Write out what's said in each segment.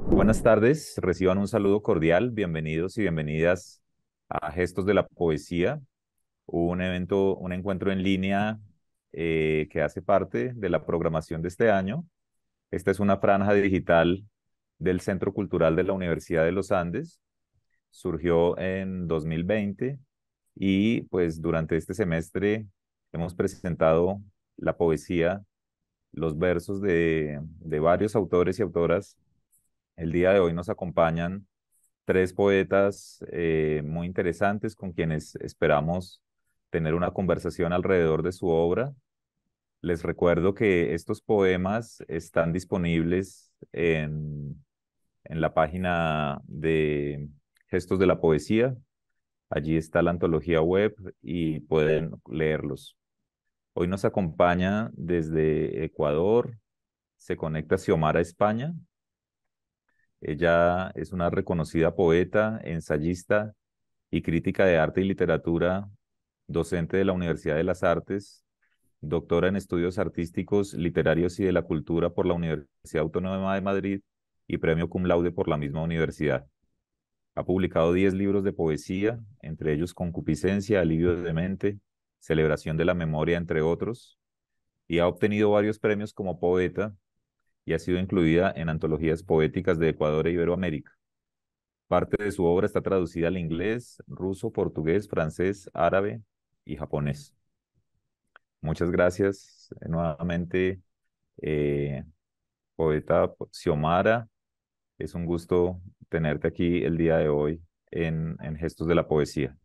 Buenas tardes, reciban un saludo cordial, bienvenidos y bienvenidas a Gestos de la Poesía, un evento, un encuentro en línea que hace parte de la programación de este año. Esta es una franja digital del Centro Cultural de la Universidad de los Andes. Surgió en 2020 y pues durante este semestre hemos presentado la poesía, los versos de varios autores y autoras. El día de hoy nos acompañan tres poetas muy interesantes con quienes esperamos tener una conversación alrededor de su obra. Les recuerdo que estos poemas están disponibles en la página de Gestos de la Poesía. Allí está la antología web y pueden leerlos. Hoy nos acompaña desde Ecuador, se conecta Xiomara España. Ella es una reconocida poeta, ensayista y crítica de arte y literatura, docente de la Universidad de las Artes, doctora en estudios artísticos, literarios y de la cultura por la Universidad Autónoma de Madrid y premio cum laude por la misma universidad. Ha publicado 10 libros de poesía, entre ellos Concupiscencia, Alivio de mente, Celebración de la Memoria, entre otros, y ha obtenido varios premios como poeta y ha sido incluida en antologías poéticas de Ecuador e Iberoamérica. Parte de su obra está traducida al inglés, ruso, portugués, francés, árabe y japonés. Muchas gracias nuevamente, eh, poeta Xiomara. Es un gusto tenerte aquí el día de hoy en Gestos de la Poesía.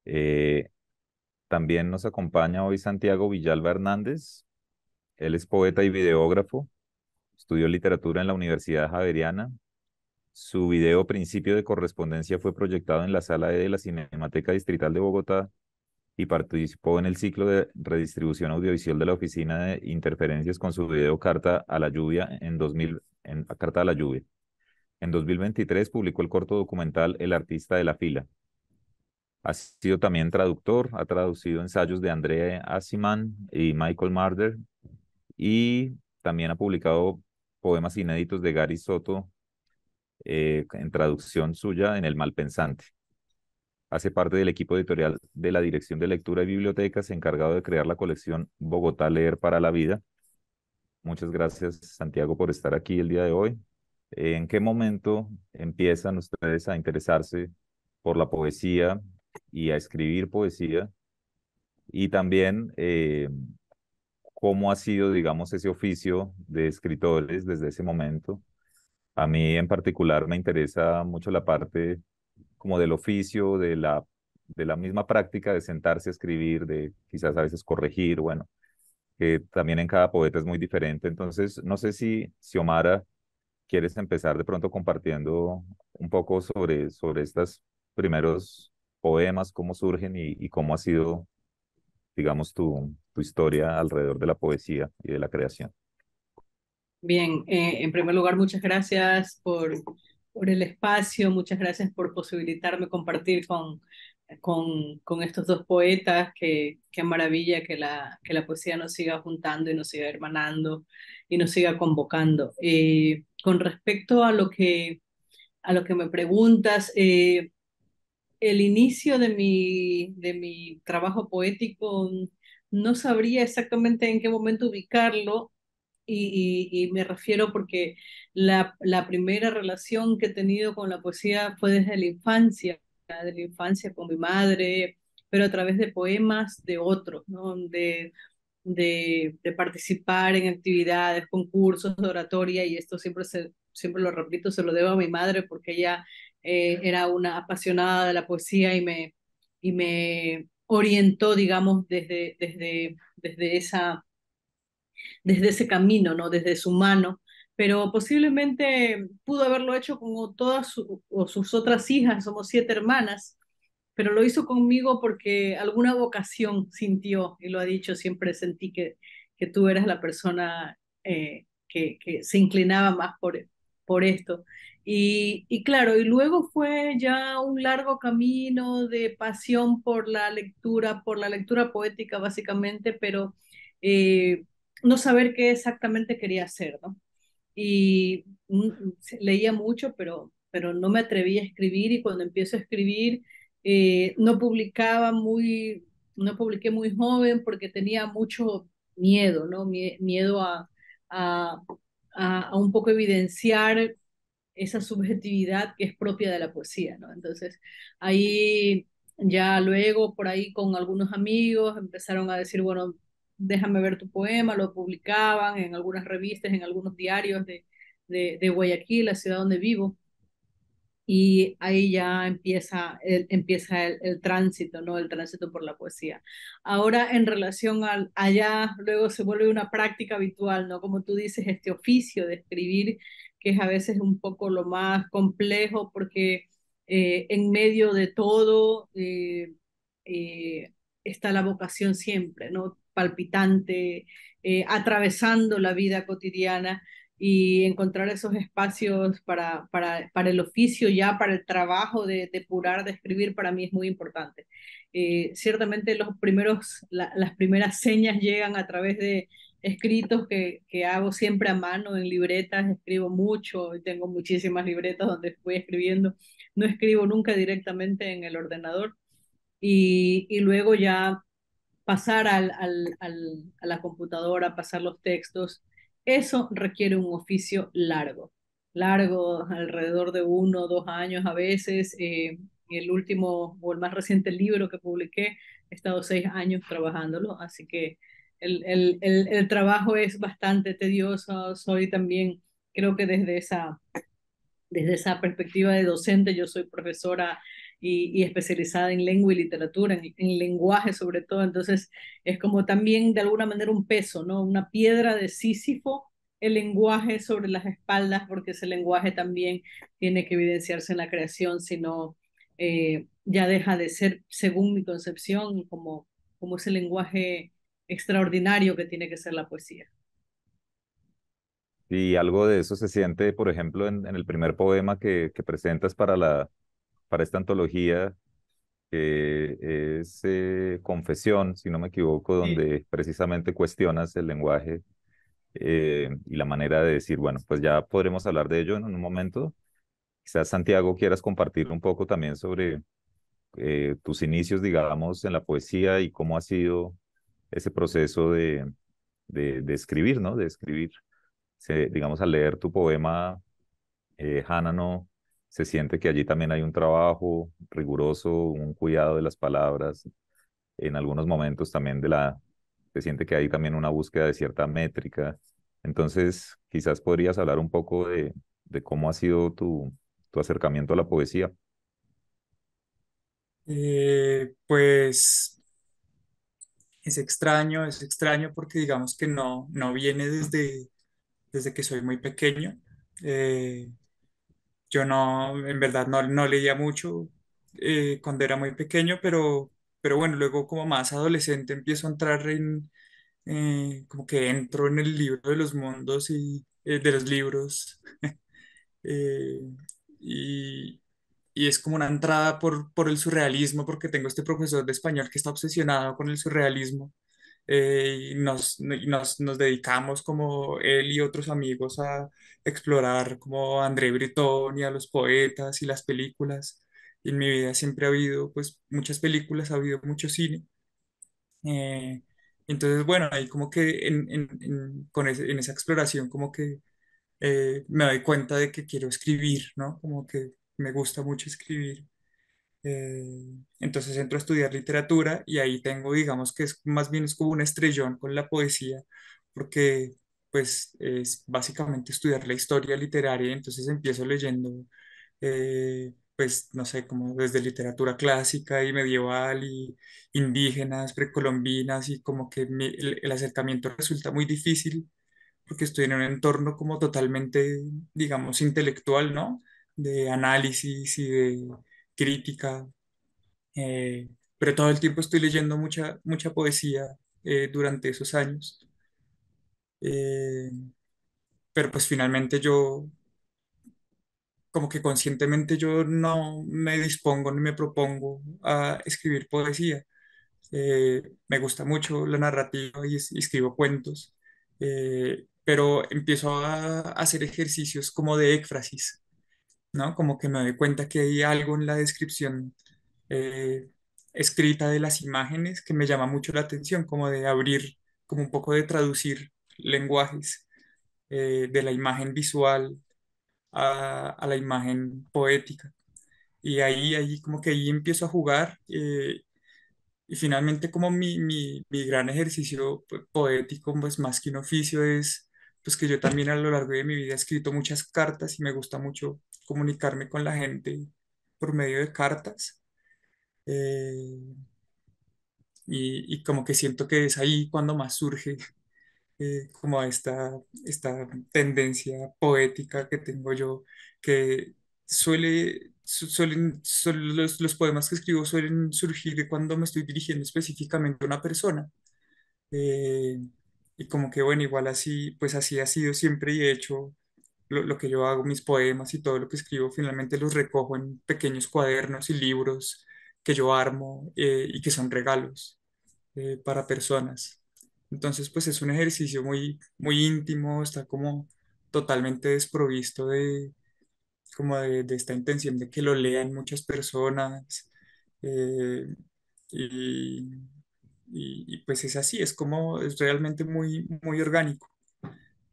Eh, También nos acompaña hoy Santiago Villalba Hernández. Él es poeta y videógrafo. Estudió literatura en la Universidad Javeriana. Su video Principio de Correspondencia fue proyectado en la sala E de la Cinemateca Distrital de Bogotá y participó en el ciclo de redistribución audiovisual de la Oficina de Interferencias con su video Carta a la Lluvia Carta a la Lluvia. En 2023 publicó el corto documental El artista de la fila. Ha sido también traductor, ha traducido ensayos de André Aciman y Michael Marder y también ha publicado poemas inéditos de Gary Soto en traducción suya en El Malpensante. Hace parte del equipo editorial de la Dirección de Lectura y Bibliotecas, encargado de crear la colección Bogotá Leer para la Vida. Muchas gracias, Santiago, por estar aquí el día de hoy. ¿En qué momento empiezan ustedes a interesarse por la poesía y a escribir poesía? Y también, ¿cómo ha sido, digamos, ese oficio de escritores desde ese momento? A mí en particular me interesa mucho la parte como del oficio, de la misma práctica de sentarse a escribir, de quizás a veces corregir, bueno, que también en cada poeta es muy diferente. Entonces, no sé si Xiomara quieres empezar de pronto compartiendo un poco sobre estos primeros poemas, cómo surgen y cómo ha sido, digamos, tu historia alrededor de la poesía y de la creación. Bien, en primer lugar, muchas gracias por el espacio, muchas gracias por posibilitarme compartir con estos dos poetas. Qué maravilla que la poesía nos siga juntando y nos siga hermanando y nos siga convocando. Con respecto a lo que me preguntas, el inicio de mi trabajo poético no sabría exactamente en qué momento ubicarlo y me refiero porque la primera relación que he tenido con la poesía fue de la infancia con mi madre, pero a través de poemas de otros, ¿no? De participar en actividades, concursos de oratoria, y esto siempre lo repito, se lo debo a mi madre porque ella era una apasionada de la poesía y me orientó, digamos, desde ese camino, ¿no? Desde su mano, pero posiblemente pudo haberlo hecho como o sus otras hijas, somos 7 hermanas, pero lo hizo conmigo porque alguna vocación sintió, y lo ha dicho, siempre sentí que tú eras la persona que se inclinaba más por esto. Y claro, y luego fue ya un largo camino de pasión por la lectura poética básicamente, pero eh, no saber qué exactamente quería hacer, ¿no? Y leía mucho, pero no me atrevía a escribir y cuando empiezo a escribir no publicaba muy, no publiqué muy joven porque tenía mucho miedo, ¿no? Miedo a, a un poco evidenciar esa subjetividad que es propia de la poesía, ¿no? Entonces, ahí ya luego, por ahí con algunos amigos, empezaron a decir, bueno, déjame ver tu poema, lo publicaban en algunas revistas, en algunos diarios de Guayaquil, la ciudad donde vivo, y ahí ya empieza el tránsito, ¿no? El tránsito por la poesía. Ahora, en relación al allá, luego se vuelve una práctica habitual, ¿no? Como tú dices, este oficio de escribir, que es a veces un poco lo más complejo, porque en medio de todo eh, está la vocación siempre, ¿no? Palpitante, atravesando la vida cotidiana y encontrar esos espacios para el oficio, ya para el trabajo de depurar, de escribir, para mí es muy importante. Ciertamente las primeras señas llegan a través de escritos que hago siempre a mano en libretas, escribo mucho, y tengo muchísimas libretas donde voy escribiendo, no escribo nunca directamente en el ordenador y luego ya pasar a la computadora, pasar los textos, eso requiere un oficio largo, largo, alrededor de 1 o 2 años a veces. El último o el más reciente libro que publiqué, he estado 6 años trabajándolo, así que el trabajo es bastante tedioso. Soy también, creo que desde esa perspectiva de docente, yo soy profesora y especializada en lengua y literatura, en lenguaje sobre todo, entonces es como también de alguna manera un peso, ¿no? Una piedra de Sísifo, el lenguaje sobre las espaldas, porque ese lenguaje también tiene que evidenciarse en la creación, sino ya deja de ser, según mi concepción, como ese lenguaje extraordinario que tiene que ser la poesía. Y algo de eso se siente, por ejemplo, en el primer poema que presentas para esta antología, que es Confesión, si no me equivoco, Sí. donde precisamente cuestionas el lenguaje y la manera de decir, bueno, pues ya podremos hablar de ello en un momento. Quizás Santiago quieras compartir un poco también sobre tus inicios, digamos, en la poesía y cómo ha sido ese proceso de escribir, ¿no? De escribir. Digamos, al leer tu poema, Hannah, se siente que allí también hay un trabajo riguroso, un cuidado de las palabras, en algunos momentos también se siente que hay también una búsqueda de cierta métrica. Entonces, quizás podrías hablar un poco de cómo ha sido tu acercamiento a la poesía. Pues es extraño porque digamos que no viene desde que soy muy pequeño. Eh, yo no, en verdad no leía mucho cuando era muy pequeño, pero bueno, luego como más adolescente empiezo a entrar como que entro en el libro de los mundos y de los libros. eh, y, y es como una entrada por el surrealismo, porque tengo este profesor de español que está obsesionado con el surrealismo. Nos dedicamos como él y otros amigos a explorar como a André Breton y a los poetas y las películas. Y en mi vida siempre ha habido pues muchas películas, ha habido mucho cine. Eh, entonces, bueno, ahí como que en esa exploración como que me doy cuenta de que quiero escribir, ¿no? Como que me gusta mucho escribir. Entonces entro a estudiar literatura y ahí tengo, digamos que es más bien es como un estrellón con la poesía, porque pues es básicamente estudiar la historia literaria, entonces empiezo leyendo, pues no sé, como desde literatura clásica y medieval y indígenas, precolombinas y como que el acercamiento resulta muy difícil porque estoy en un entorno como totalmente, digamos, intelectual, ¿no? De análisis y de crítica, pero todo el tiempo estoy leyendo mucha poesía durante esos años. Eh, pero pues finalmente yo como que conscientemente yo no me dispongo ni me propongo a escribir poesía. Me gusta mucho la narrativa y escribo cuentos, pero empiezo a hacer ejercicios como de éfrasis, ¿no? Como que me doy cuenta que hay algo en la descripción eh, escrita de las imágenes que me llama mucho la atención, como de abrir, como un poco de traducir lenguajes de la imagen visual a la imagen poética. Y ahí como que ahí empiezo a jugar y finalmente como mi gran ejercicio poético, pues más que un oficio es pues que yo también a lo largo de mi vida he escrito muchas cartas y me gusta mucho comunicarme con la gente por medio de cartas. eh, y como que siento que es ahí cuando más surge como esta tendencia poética que tengo yo, que los poemas que escribo suelen surgir cuando me estoy dirigiendo específicamente a una persona. Eh, y como que bueno, igual así, pues así ha sido siempre y he hecho lo que yo hago, mis poemas y todo lo que escribo, finalmente los recojo en pequeños cuadernos y libros que yo armo y que son regalos para personas. Entonces, pues es un ejercicio muy íntimo, está como totalmente desprovisto de esta intención de que lo lean muchas personas. eh, y, pues es así, es realmente muy orgánico.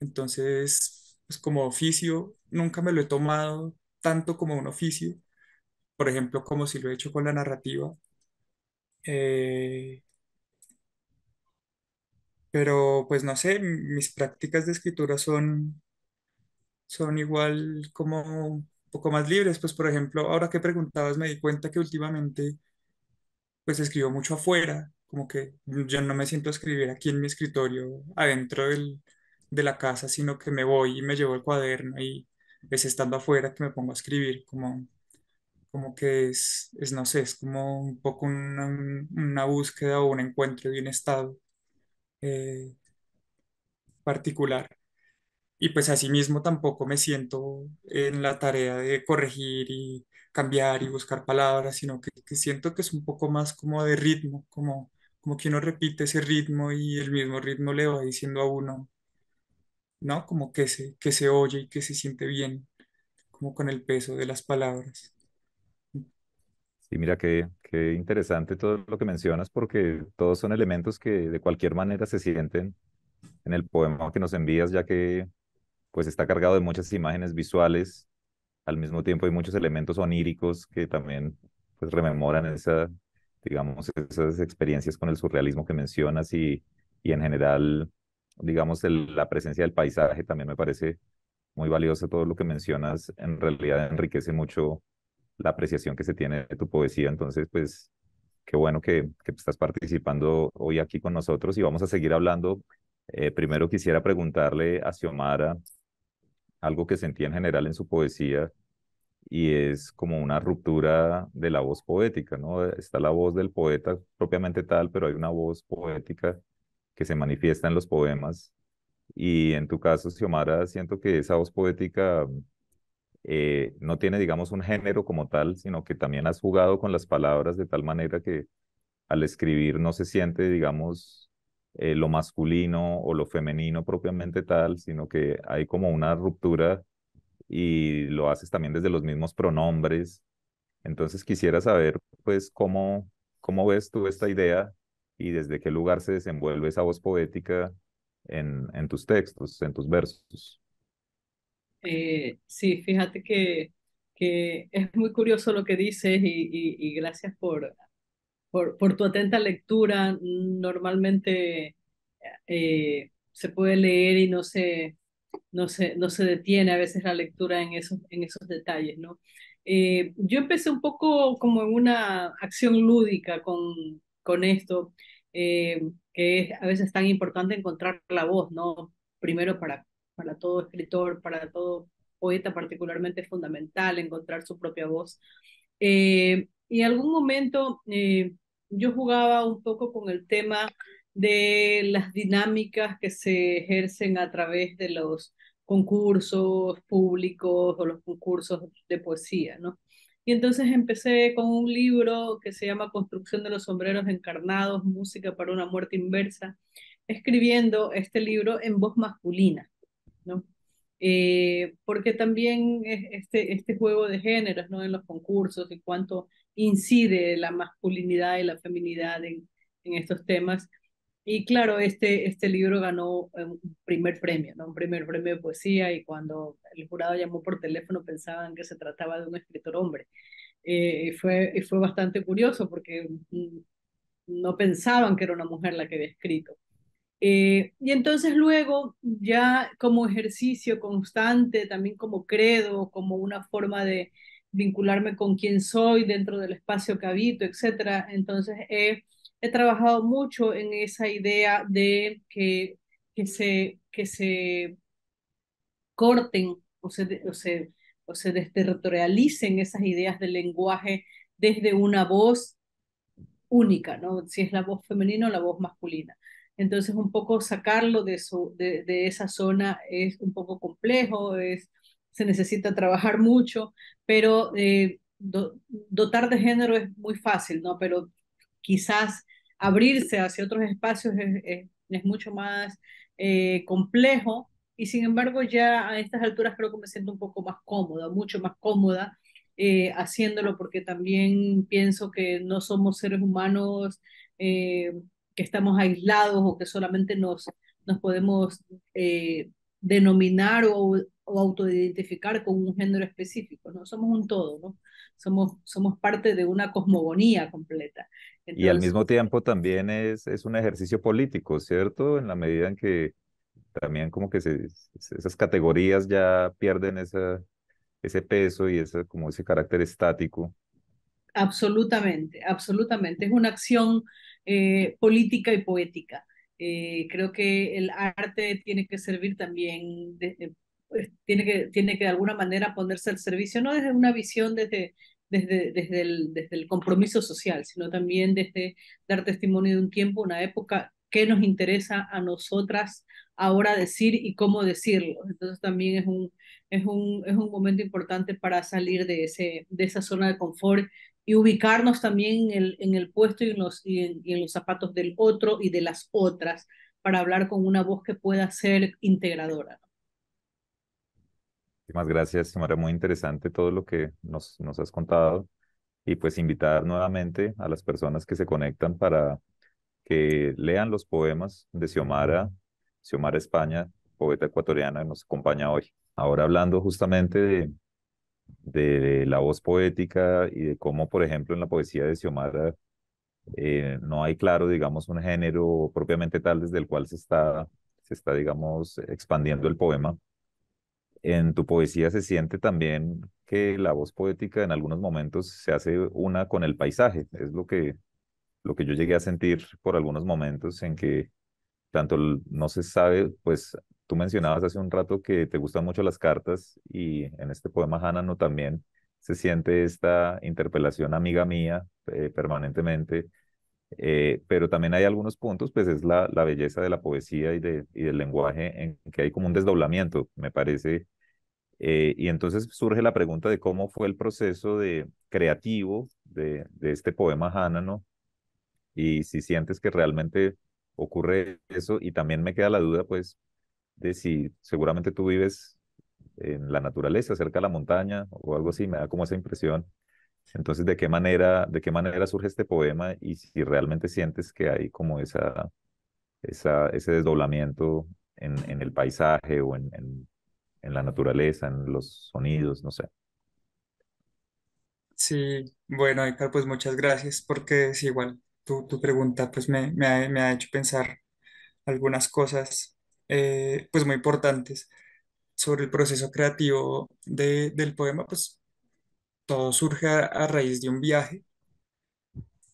Entonces, pues como oficio, nunca me lo he tomado tanto como un oficio, por ejemplo, como si lo he hecho con la narrativa. Eh, pero pues no sé, mis prácticas de escritura son igual como un poco más libres. Pues por ejemplo, ahora que preguntabas me di cuenta que últimamente pues escribo mucho afuera, como que yo no me siento a escribir aquí en mi escritorio adentro de la casa, sino que me voy y me llevo el cuaderno y es estando afuera que me pongo a escribir, como que no sé, es como un poco una búsqueda o un encuentro de un estado eh, particular. Y pues asimismo tampoco me siento en la tarea de corregir y cambiar y buscar palabras, sino que siento que es un poco más como de ritmo, como que uno repite ese ritmo y el mismo ritmo le va diciendo a uno, ¿no? Como que se oye y que se siente bien, como con el peso de las palabras. Y mira qué interesante todo lo que mencionas, porque todos son elementos que de cualquier manera se sienten en el poema que nos envías, ya que pues está cargado de muchas imágenes visuales. Al mismo tiempo hay muchos elementos oníricos que también pues rememoran digamos, esas experiencias con el surrealismo que mencionas y en general, digamos, la presencia del paisaje también me parece muy valioso. Todo lo que mencionas en realidad enriquece mucho la apreciación que se tiene de tu poesía. Entonces, pues, qué bueno que estás participando hoy aquí con nosotros y vamos a seguir hablando. Primero quisiera preguntarle a Xiomara algo que sentía en general en su poesía y es como una ruptura de la voz poética, ¿no? Está la voz del poeta propiamente tal, pero hay una voz poética que se manifiesta en los poemas. Y en tu caso, Xiomara, siento que esa voz poética no tiene, digamos, un género como tal, sino que también has jugado con las palabras de tal manera que al escribir no se siente, digamos, lo masculino o lo femenino propiamente tal, sino que hay como una ruptura y lo haces también desde los mismos pronombres. Entonces quisiera saber, pues, cómo ves tú esta idea y desde qué lugar se desenvuelve esa voz poética en tus textos, en tus versos. Sí, fíjate que es muy curioso lo que dices y gracias por tu atenta lectura. Normalmente se puede leer y no se detiene a veces la lectura en esos detalles, ¿no? Yo empecé un poco como en una acción lúdica con esto, que es a veces tan importante encontrar la voz, ¿no? Primero para todo escritor, para todo poeta particularmente es fundamental encontrar su propia voz. Y en algún momento yo jugaba un poco con el tema de las dinámicas que se ejercen a través concursos públicos o los concursos de poesía, ¿no? Y entonces empecé con un libro que se llama Construcción de los sombreros encarnados, música para una muerte inversa, escribiendo este libro en voz masculina, ¿no? Porque también este juego de géneros, ¿no? En los concursos y cuánto incide la masculinidad y la feminidad en estos temas. Y claro, este libro ganó un primer premio, ¿no? Un primer premio de poesía, y cuando el jurado llamó por teléfono pensaban que se trataba de un escritor hombre. Y fue bastante curioso porque no pensaban que era una mujer la que había escrito. Y entonces luego, ya como ejercicio constante, también como credo, como una forma de vincularme con quién soy dentro del espacio que habito, etcétera, entonces he trabajado mucho en esa idea de que se corten o se desterritorialicen esas ideas del lenguaje desde una voz única, ¿no? Si es la voz femenina o la voz masculina. Entonces, un poco sacarlo de esa zona es un poco complejo, se necesita trabajar mucho, pero dotar de género es muy fácil, ¿no? Pero quizás abrirse hacia otros espacios es mucho más complejo, y sin embargo ya a estas alturas creo que me siento un poco más cómoda, mucho más cómoda haciéndolo, porque también pienso que no somos seres humanos eh, que estamos aislados o que solamente nos podemos denominar o autoidentificar con un género específico, ¿no? Somos un todo, ¿no? Somos parte de una cosmogonía completa. Y al Entonces, mismo tiempo también es un ejercicio político, ¿cierto? En la medida en que también como que esas categorías ya pierden ese peso y como ese carácter estático. absolutamente, absolutamente. Es una acción política y poética. Creo que el arte tiene que servir también, pues, tiene que de alguna manera ponerse al servicio, no desde una visión desde el compromiso social, sino también desde dar testimonio de un tiempo, una época que nos interesa a nosotras ahora decir y cómo decirlo. Entonces también es un momento importante para salir de esa zona de confort y ubicarnos también en el puesto y en los zapatos del otro y de las otras, para hablar con una voz que pueda ser integradora. Muchísimas gracias, Xiomara, muy interesante todo lo que nos has contado y pues invitar nuevamente a las personas que se conectan para que lean los poemas de Xiomara España, poeta ecuatoriana que nos acompaña hoy. Ahora hablando justamente de la voz poética y de cómo, por ejemplo, en la poesía de Xiomara no hay claro, digamos, un género propiamente tal desde el cual se está, digamos, expandiendo el poema. En tu poesía se siente también que la voz poética en algunos momentos se hace una con el paisaje. Es lo que yo llegué a sentir por algunos momentos en que tanto no se sabe, pues tú mencionabas hace un rato que te gustan mucho las cartas y en este poema Hanano también se siente esta interpelación amiga mía permanentemente, pero también hay algunos puntos, pues es la belleza de la poesía y del lenguaje en que hay como un desdoblamiento, me parece. Y entonces surge la pregunta de cómo fue el proceso creativo de este poema Hanano y si sientes que realmente ocurre eso. Y también me queda la duda, pues, de si seguramente tú vives en la naturaleza, cerca de la montaña o algo así, me da como esa impresión. Entonces, ¿de qué manera surge este poema y si realmente sientes que hay como ese desdoblamiento en el paisaje o en la naturaleza, en los sonidos, no sé? Sí, bueno, Edgar, pues muchas gracias porque es igual, tu pregunta pues me ha hecho pensar algunas cosas pues muy importantes sobre el proceso creativo del poema. Pues todo surge a raíz de un viaje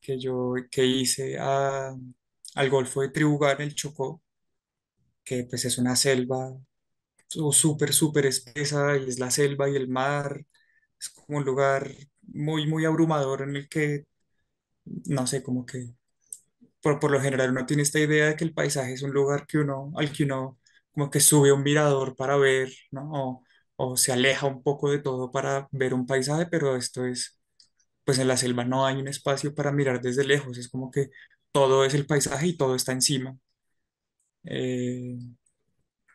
que hice al Golfo de Tribugá, en el Chocó, que pues es una selva súper, súper espesa, y es la selva y el mar. Es como un lugar muy, muy abrumador en el que, no sé, como que por lo general uno tiene esta idea de que el paisaje es un lugar al que uno como que sube a un mirador para ver, ¿no? O se aleja un poco de todo para ver un paisaje, pero esto es, pues en la selva no hay un espacio para mirar desde lejos, es como que todo es el paisaje y todo está encima. Eh,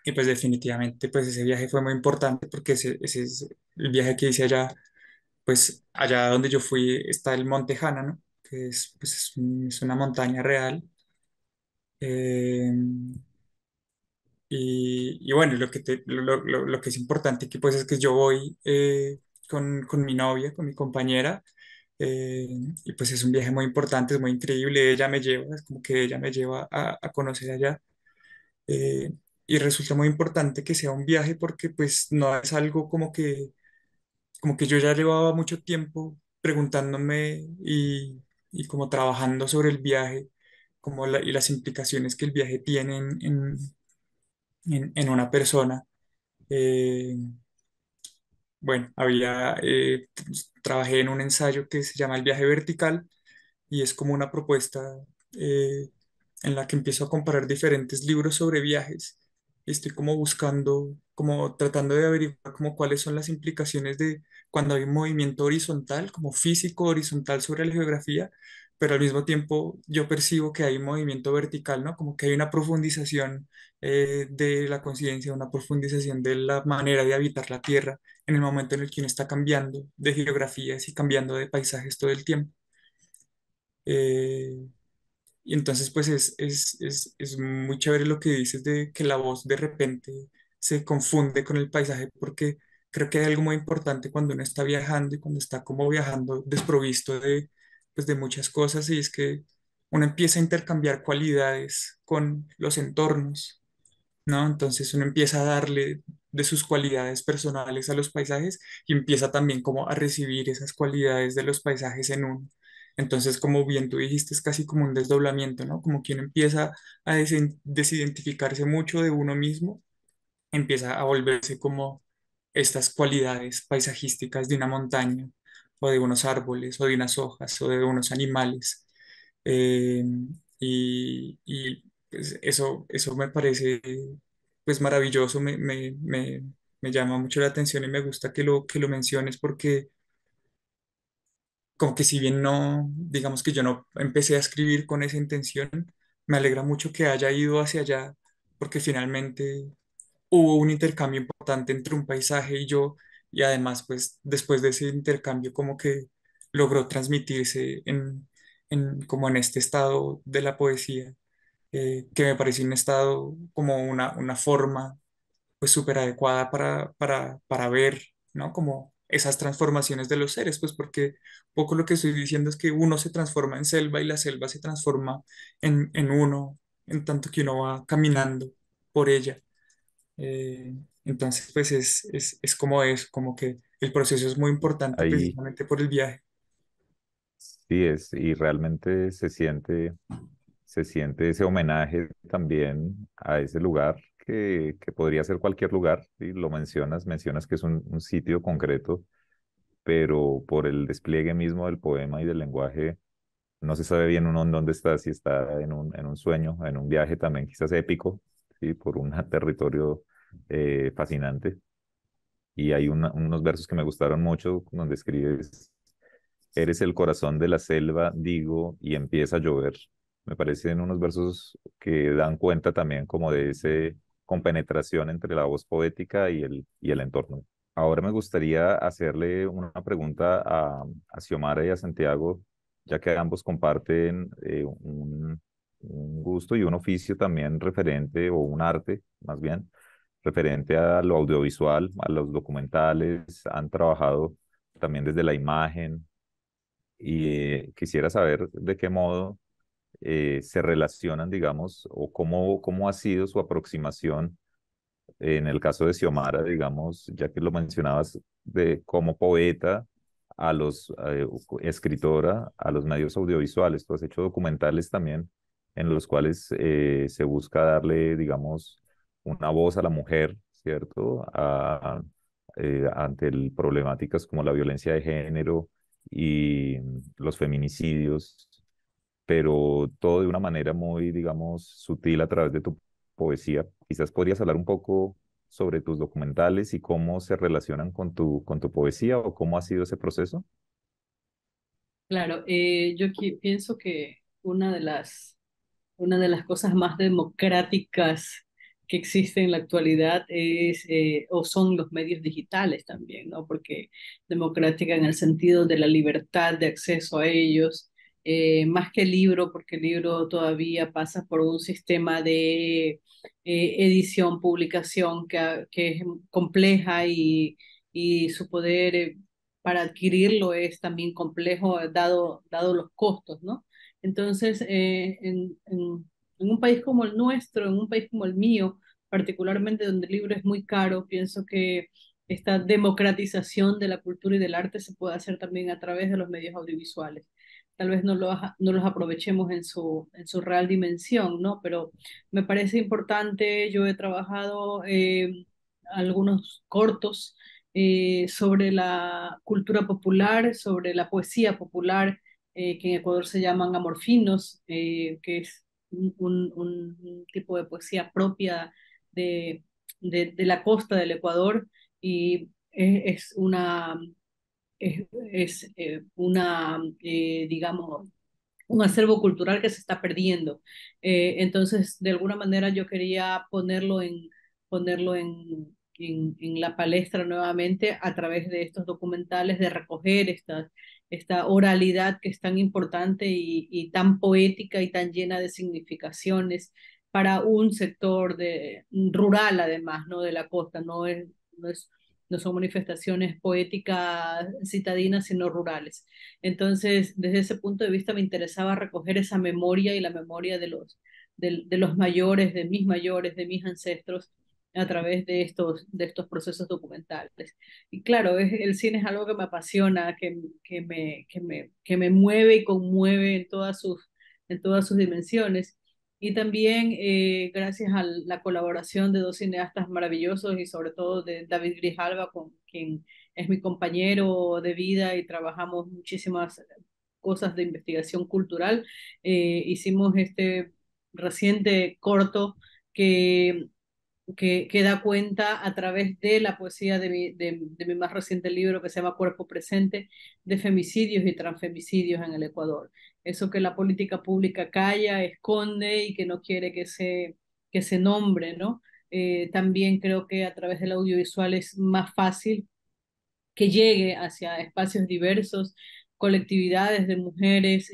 y pues definitivamente, pues ese viaje fue muy importante porque ese es el viaje que hice allá, pues allá donde yo fui está el Monte Jana, ¿no? Que es, pues, es una montaña real. Eh, y bueno, lo que es importante que pues es que yo voy con mi novia, con mi compañera, eh, y pues es un viaje muy importante, es muy increíble, ella me lleva, es como que ella me lleva a conocer allá. eh, y resulta muy importante que sea un viaje porque pues no es algo como que yo ya llevaba mucho tiempo preguntándome y como trabajando sobre el viaje, como y las implicaciones que el viaje tiene en una persona. Eh, bueno, trabajé en un ensayo que se llama El viaje vertical y es como una propuesta eh, en la que empiezo a comparar diferentes libros sobre viajes y estoy como buscando, como tratando de averiguar como cuáles son las implicaciones de cuando hay un movimiento horizontal, como físico horizontal sobre la geografía, pero al mismo tiempo yo percibo que hay un movimiento vertical, ¿no? Como que hay una profundización de la conciencia, una profundización de la manera de habitar la Tierra en el momento en el que uno está cambiando de geografías y cambiando de paisajes todo el tiempo. Eh, y entonces, pues es muy chévere lo que dices de que la voz de repente se confunde con el paisaje, porque creo que hay algo muy importante cuando uno está viajando y cuando está como viajando desprovisto de, pues, de muchas cosas, y es que uno empieza a intercambiar cualidades con los entornos, ¿no? Entonces uno empieza a darle de sus cualidades personales a los paisajes y empieza también como a recibir esas cualidades de los paisajes en uno. Entonces, como bien tú dijiste, es casi como un desdoblamiento, ¿no? Como que uno empieza a desidentificarse mucho de uno mismo, empieza a volverse como estas cualidades paisajísticas de una montaña o de unos árboles o de unas hojas o de unos animales. Eh, y, pues eso me parece pues maravilloso, me llama mucho la atención y me gusta que lo menciones porque como que si bien no, digamos que yo no empecé a escribir con esa intención, me alegra mucho que haya ido hacia allá porque finalmente hubo un intercambio importante entre un paisaje y yo, y además, pues después de ese intercambio, como que logró transmitirse como en este estado de la poesía, que me pareció un estado como una forma pues súper adecuada para ver, ¿no? Como esas transformaciones de los seres, pues porque un poco lo que estoy diciendo es que uno se transforma en selva y la selva se transforma en uno, en tanto que uno va caminando por ella. Eh, entonces, pues es como eso, como que el proceso es muy importante Ahí precisamente por el viaje. sí es, y realmente se siente ese homenaje también a ese lugar que podría ser cualquier lugar, ¿sí? Lo mencionas que es un sitio concreto, pero por el despliegue mismo del poema y del lenguaje, no se sabe bien uno en dónde está, si está en un sueño, en un viaje también quizás épico, ¿sí? Por un territorio fascinante. Y hay unos versos que me gustaron mucho donde escribes: eres el corazón de la selva, digo, y empieza a llover. Me parecen unos versos que dan cuenta también como de ese compenetración entre la voz poética y el entorno. Ahora me gustaría hacerle una pregunta a Xiomara y a Santiago, ya que ambos comparten un gusto y un oficio también referente, o un arte más bien, referente a lo audiovisual, a los documentales, han trabajado también desde la imagen, y quisiera saber de qué modo se relacionan, digamos, o cómo ha sido su aproximación en el caso de Xiomara, digamos, ya que lo mencionabas, de como poeta a escritora, a los medios audiovisuales. Tú has hecho documentales también en los cuales se busca darle, digamos, una voz a la mujer, ¿cierto? Ante problemáticas como la violencia de género y los feminicidios, pero todo de una manera muy, digamos, sutil a través de tu poesía. Quizás podrías hablar un poco sobre tus documentales y cómo se relacionan con tu poesía o cómo ha sido ese proceso. Claro, pienso que una de las cosas más democráticas que existen en la actualidad o son los medios digitales también, ¿no? Porque democrática en el sentido de la libertad de acceso a ellos, más que el libro, porque el libro todavía pasa por un sistema de edición, publicación que es compleja y su poder para adquirirlo es también complejo dado los costos, ¿no? Entonces, en un país como el nuestro, en un país como el mío, particularmente donde el libro es muy caro, pienso que esta democratización de la cultura y del arte se puede hacer también a través de los medios audiovisuales. Tal vez no los aprovechemos en su real dimensión, ¿no? Pero me parece importante, yo he trabajado algunos cortos sobre la cultura popular, sobre la poesía popular, que en Ecuador se llaman amorfinos, que es un tipo de poesía propia de, de la costa del Ecuador y es digamos, un acervo cultural que se está perdiendo. Entonces, de alguna manera yo quería ponerlo en la palestra nuevamente a través de estos documentales, de recoger esta oralidad que es tan importante y tan poética y tan llena de significaciones para un sector rural, además, ¿no? De la costa. No es, no son manifestaciones poéticas citadinas, sino rurales. Entonces, desde ese punto de vista me interesaba recoger esa memoria y la memoria de los mayores, de mis ancestros, a través de estos procesos documentales. Y claro, el cine es algo que me apasiona, que me mueve y conmueve en todas sus dimensiones. Y también gracias a la colaboración de dos cineastas maravillosos y sobre todo de David Grijalva, con quien es mi compañero de vida y trabajamos muchísimas cosas de investigación cultural. Hicimos este reciente corto que, que da cuenta a través de la poesía de mi más reciente libro que se llama Cuerpo Presente, de femicidios y transfemicidios en el Ecuador. Eso que la política pública calla, esconde y que no quiere que se nombre, ¿no? También creo que a través del audiovisual es más fácil que llegue hacia espacios diversos, colectividades de mujeres.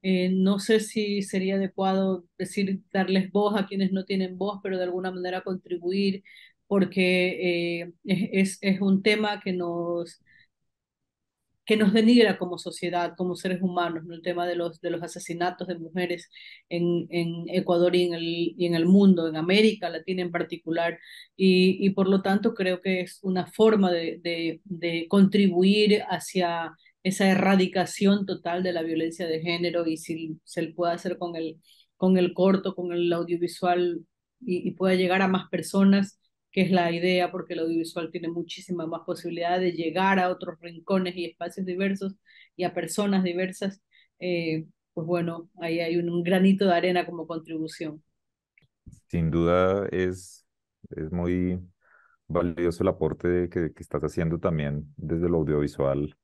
No sé si sería adecuado decir darles voz a quienes no tienen voz, pero de alguna manera contribuir, porque es un tema que nos denigra como sociedad, como seres humanos, ¿no? El tema de los asesinatos de mujeres en Ecuador y en el mundo, en América Latina en particular, y por lo tanto creo que es una forma de contribuir hacia esa erradicación total de la violencia de género y si se puede hacer con el corto, con el audiovisual y pueda llegar a más personas que es la idea, porque el audiovisual tiene muchísima más posibilidad de llegar a otros rincones y espacios diversos y a personas diversas, pues bueno, ahí hay un granito de arena como contribución. Sin duda es muy valioso el aporte que estás haciendo también desde lo audiovisual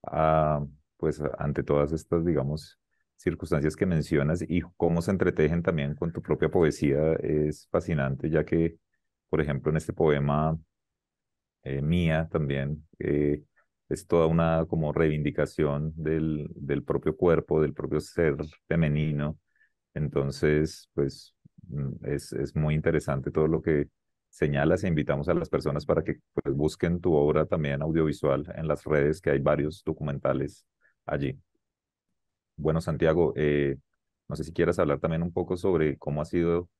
a, pues, ante todas estas, digamos, circunstancias que mencionas y cómo se entretejen también con tu propia poesía es fascinante, ya que, por ejemplo, en este poema Mía también es toda una como reivindicación del propio cuerpo, del propio ser femenino. Entonces, pues es muy interesante todo lo que señalas e invitamos a las personas para que pues, busquen tu obra también audiovisual en las redes, que hay varios documentales allí. Bueno, Santiago, no sé si quieras hablar también un poco sobre cómo ha sido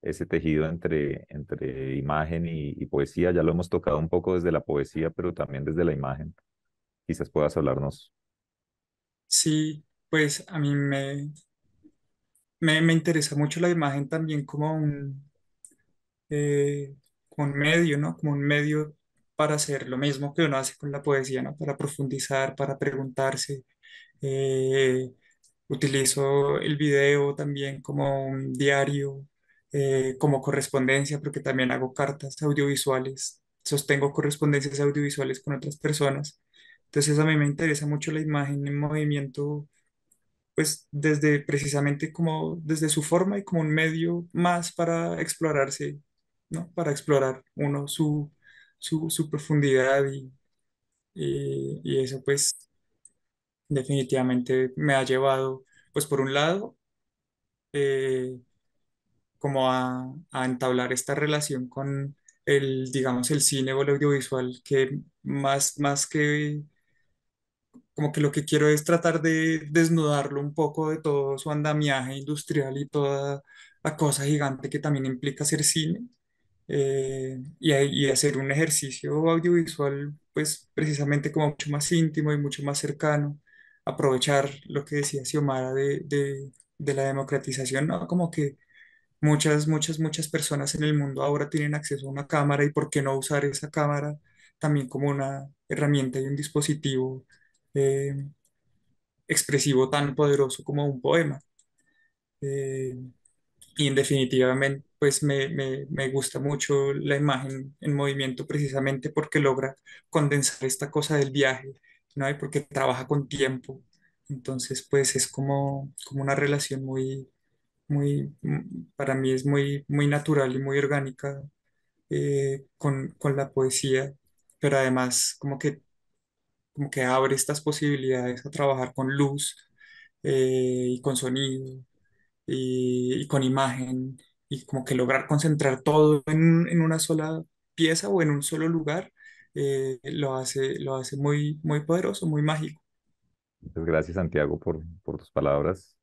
ese tejido entre imagen y poesía. Ya lo hemos tocado un poco desde la poesía, pero también desde la imagen. Quizás puedas hablarnos. Sí, pues a mí me interesa mucho la imagen también como un medio, ¿no? Como un medio para hacer lo mismo que uno hace con la poesía, ¿no? Para profundizar, para preguntarse. Eh, Utilizo el video también como un diario, como correspondencia, porque también hago cartas audiovisuales, sostengo correspondencias audiovisuales con otras personas. Entonces a mí me interesa mucho la imagen en movimiento, pues desde precisamente como desde su forma y como un medio más para explorarse, ¿no? Para explorar uno su profundidad y eso pues definitivamente me ha llevado, pues por un lado, eh, como a entablar esta relación con el, digamos, el cine o el audiovisual, que más que, como que lo que quiero es tratar de desnudarlo un poco de todo su andamiaje industrial y toda la cosa gigante que también implica hacer cine. Y hacer un ejercicio audiovisual, pues precisamente como mucho más íntimo y mucho más cercano, aprovechar lo que decía Xiomara de la democratización, ¿no? Como que muchas personas en el mundo ahora tienen acceso a una cámara y por qué no usar esa cámara también como una herramienta y un dispositivo eh, expresivo tan poderoso como un poema. Eh, y en definitivamente, pues me gusta mucho la imagen en movimiento precisamente porque logra condensar esta cosa del viaje, ¿no? Y porque trabaja con tiempo. Entonces, pues es como una relación para mí es muy natural y muy orgánica con la poesía, pero además como que abre estas posibilidades a trabajar con luz y con sonido y con imagen y como que lograr concentrar todo en una sola pieza o en un solo lugar, lo hace muy poderoso, muy mágico. Muchas gracias, Santiago, por tus palabras.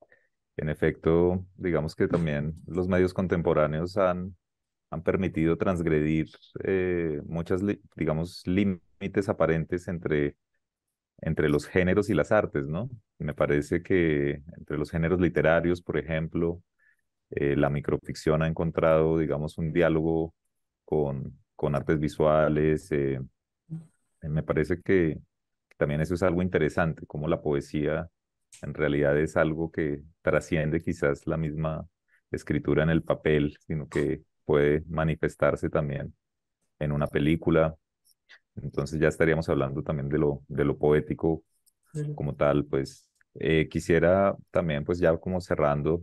En efecto, digamos que también los medios contemporáneos han permitido transgredir muchas, digamos, límites aparentes entre los géneros y las artes, ¿no? Me parece que entre los géneros literarios, por ejemplo, la microficción ha encontrado, digamos, un diálogo con artes visuales. Me parece que también eso es algo interesante, como la poesía en realidad es algo que trasciende quizás la misma escritura en el papel, sino que puede manifestarse también en una película. Entonces ya estaríamos hablando también de lo poético como tal. Pues quisiera también, pues ya como cerrando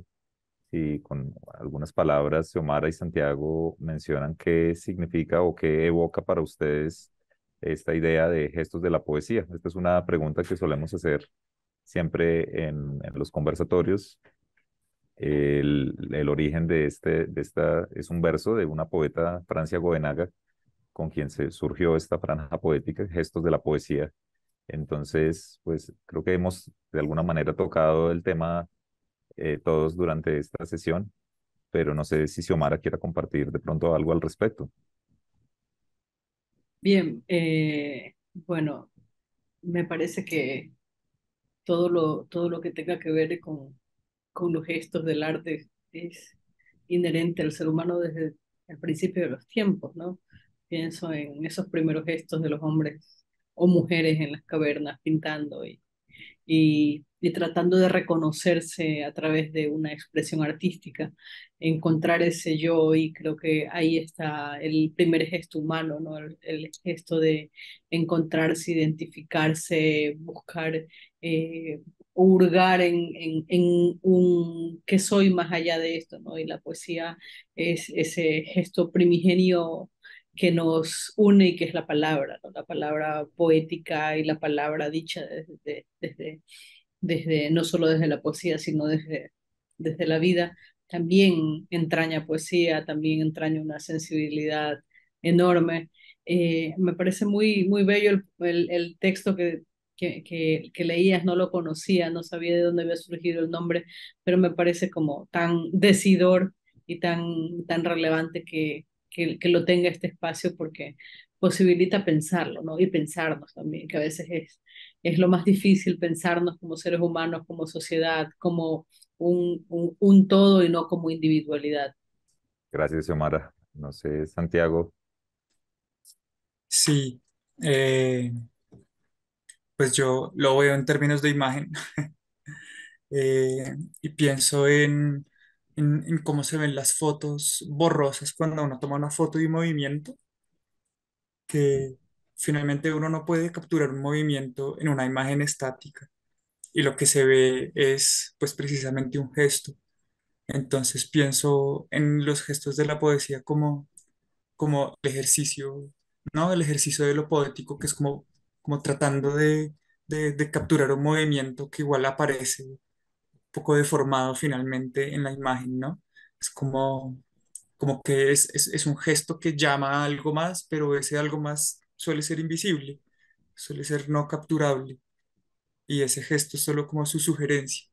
y con algunas palabras, Xiomara y Santiago mencionan qué significa o qué evoca para ustedes esta idea de gestos de la poesía. Esta es una pregunta que solemos hacer siempre en los conversatorios. El origen de esta es un verso de una poeta, Francia Goenaga, con quien se surgió esta franja poética, Gestos de la Poesía. Entonces, pues creo que hemos de alguna manera tocado el tema todos durante esta sesión, pero no sé si Xiomara quiera compartir de pronto algo al respecto. Bien, bueno, me parece que todo lo que tenga que ver con los gestos del arte es inherente al ser humano desde el principio de los tiempos, ¿no? Pienso en esos primeros gestos de los hombres o mujeres en las cavernas pintando y tratando de reconocerse a través de una expresión artística, encontrar ese yo, y creo que ahí está el primer gesto humano, ¿no? El gesto de encontrarse, identificarse, buscar, hurgar en un qué soy más allá de esto, ¿no? Y la poesía es ese gesto primigenio que nos une y que es la palabra, ¿no? La palabra poética y la palabra dicha desde no solo desde la poesía, sino desde la vida, también entraña poesía, también entraña una sensibilidad enorme. Me parece muy bello el texto que leías, no lo conocía, no sabía de dónde había surgido el nombre, pero me parece como tan decidor y tan relevante que lo tenga este espacio porque posibilita pensarlo, ¿no? Y pensarnos también, que a veces es lo más difícil pensarnos como seres humanos, como sociedad, como un todo y no como individualidad. Gracias, Xiomara. No sé, Santiago. Sí, eh, pues yo lo veo en términos de imagen y pienso en cómo se ven las fotos borrosas cuando uno toma una foto y movimiento, que finalmente uno no puede capturar un movimiento en una imagen estática y lo que se ve es pues precisamente un gesto. Entonces pienso en los gestos de la poesía como el ejercicio, ¿no? El ejercicio de lo poético, que es como tratando de capturar un movimiento que igual aparece un poco deformado finalmente en la imagen, ¿no? Es como que es un gesto que llama a algo más, pero ese algo más suele ser invisible, suele ser no capturable, y ese gesto es solo como su sugerencia.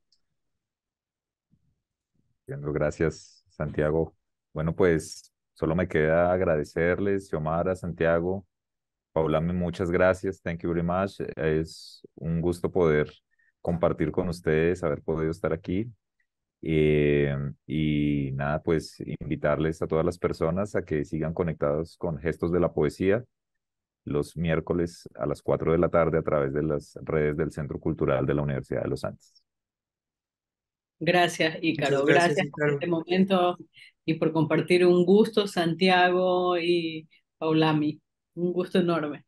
Entiendo, gracias, Santiago. Bueno, pues solo me queda agradecerles, Xiomara, Santiago, Paulame, muchas gracias. Thank you very much. Es un gusto poder compartir con ustedes, haber podido estar aquí. Y nada, pues invitarles a todas las personas a que sigan conectados con Gestos de la Poesía los miércoles a las 4 de la tarde a través de las redes del Centro Cultural de la Universidad de los Andes. Gracias, Muchas Ícaro. gracias, Gracias por Ícaro. este momento y por compartir un gusto, Santiago y Paulami. Un gusto enorme.